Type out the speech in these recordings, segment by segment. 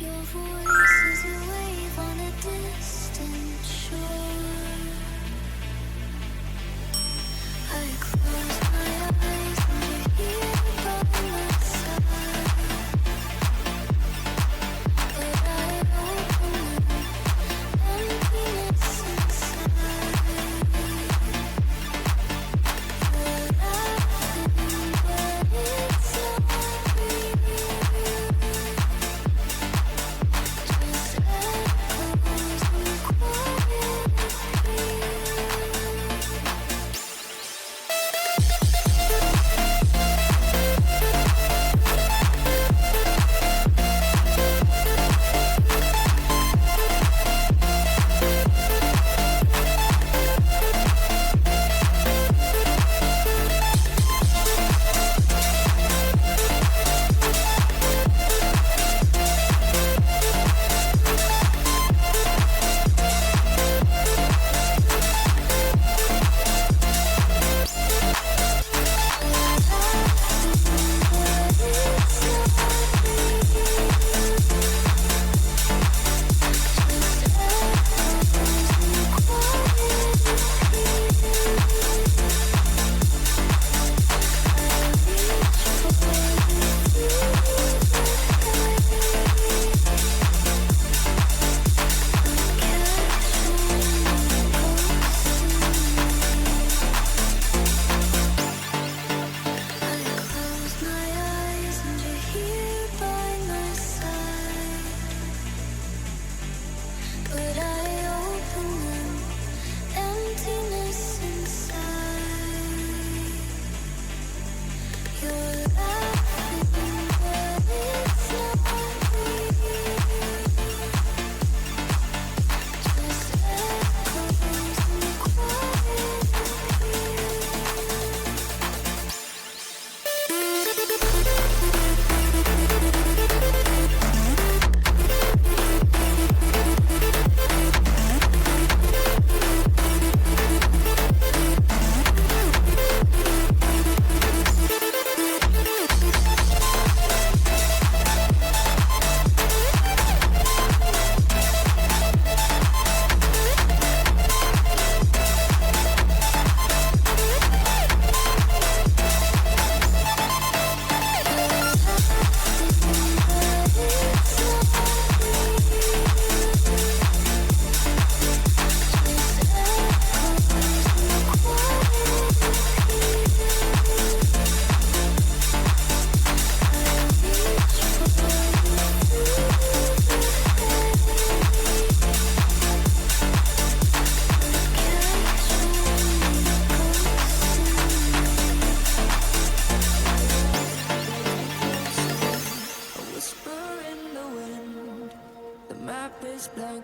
Your voice is a wave on a distant shore. I close my eyes and you're here by my side. But I open an emptiness inside. You're laughing, but it's not real. Just echoes and quiet fear.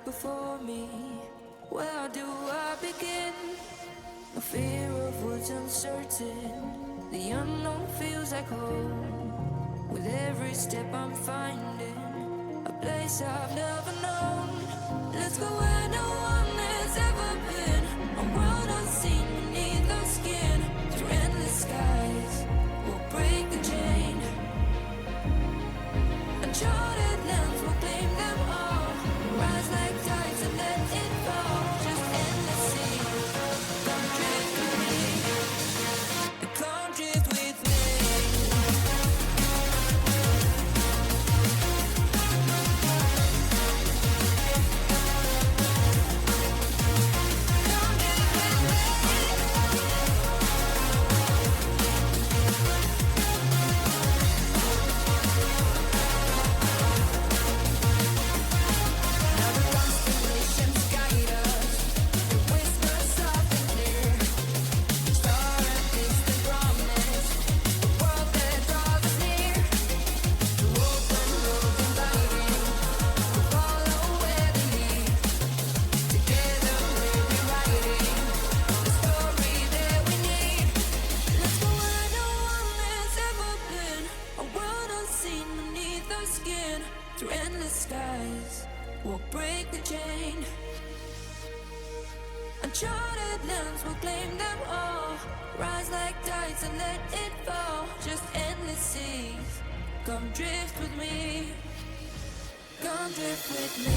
Before me, where do I begin? A fear of what's uncertain. The unknown feels like home. With every step I'm finding a place I've never known. Let's go where no one has ever been. A world unseen beneath our skin. Through endless skies, we'll break the chain. Uncharted lands will claim them all. Rise like tides and let it fall. Just endless sea. Come drift with me. Come drift with me. Through endless skies, we'll break the chain. Uncharted lands will claim them all. Rise like tides and let it fall. Just endless seas. Come drift with me. Come drift with me.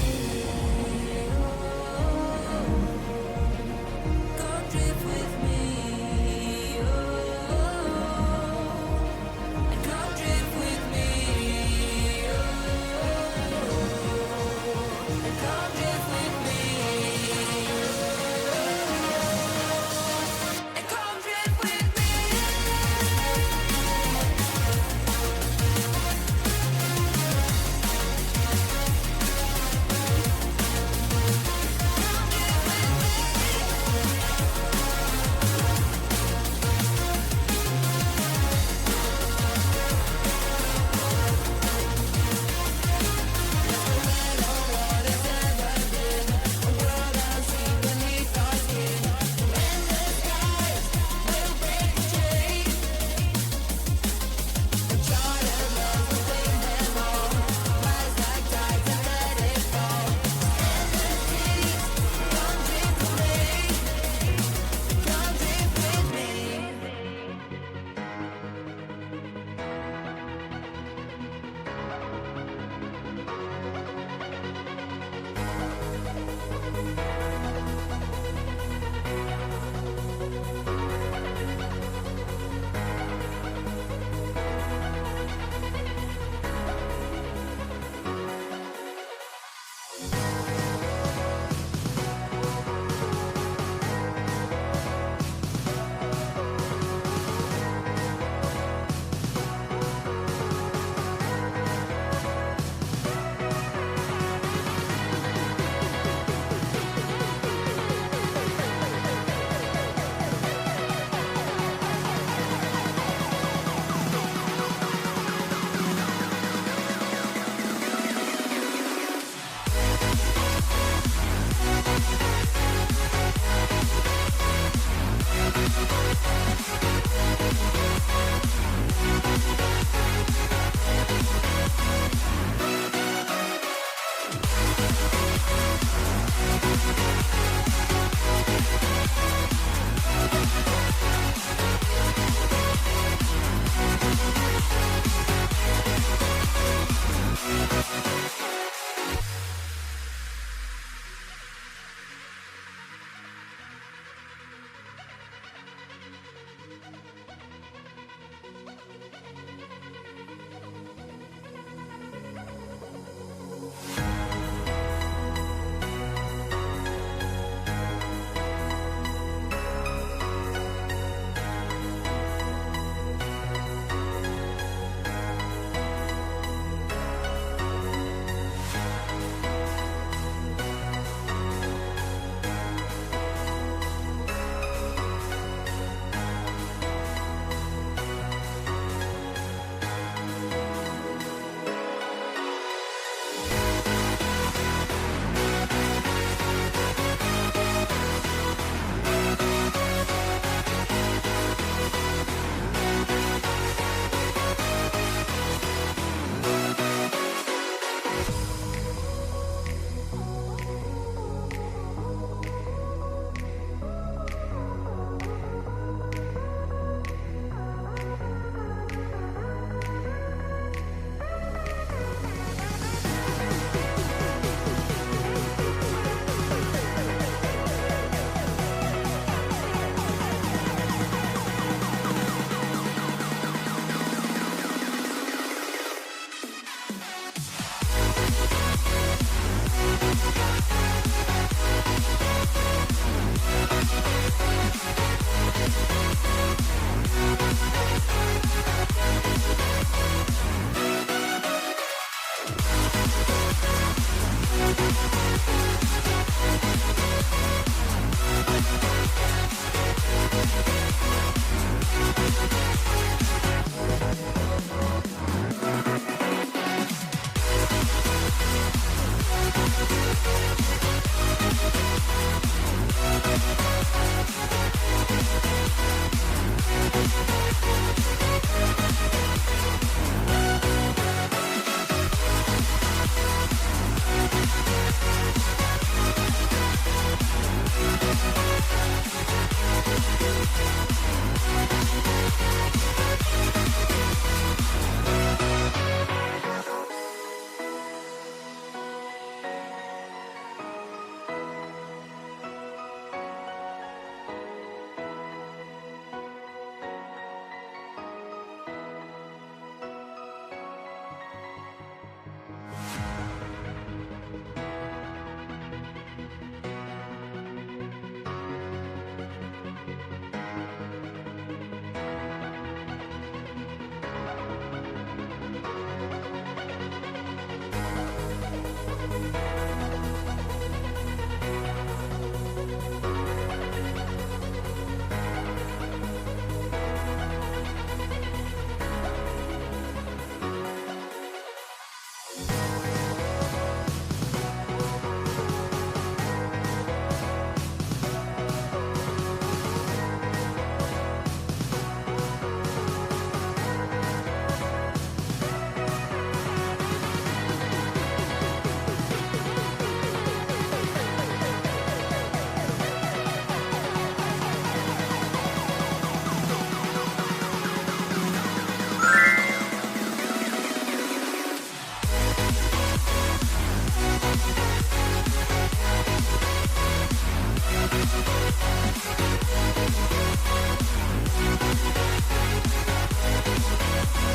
Come drift with me. And come drift with me. And come drift with me. And come drift with me.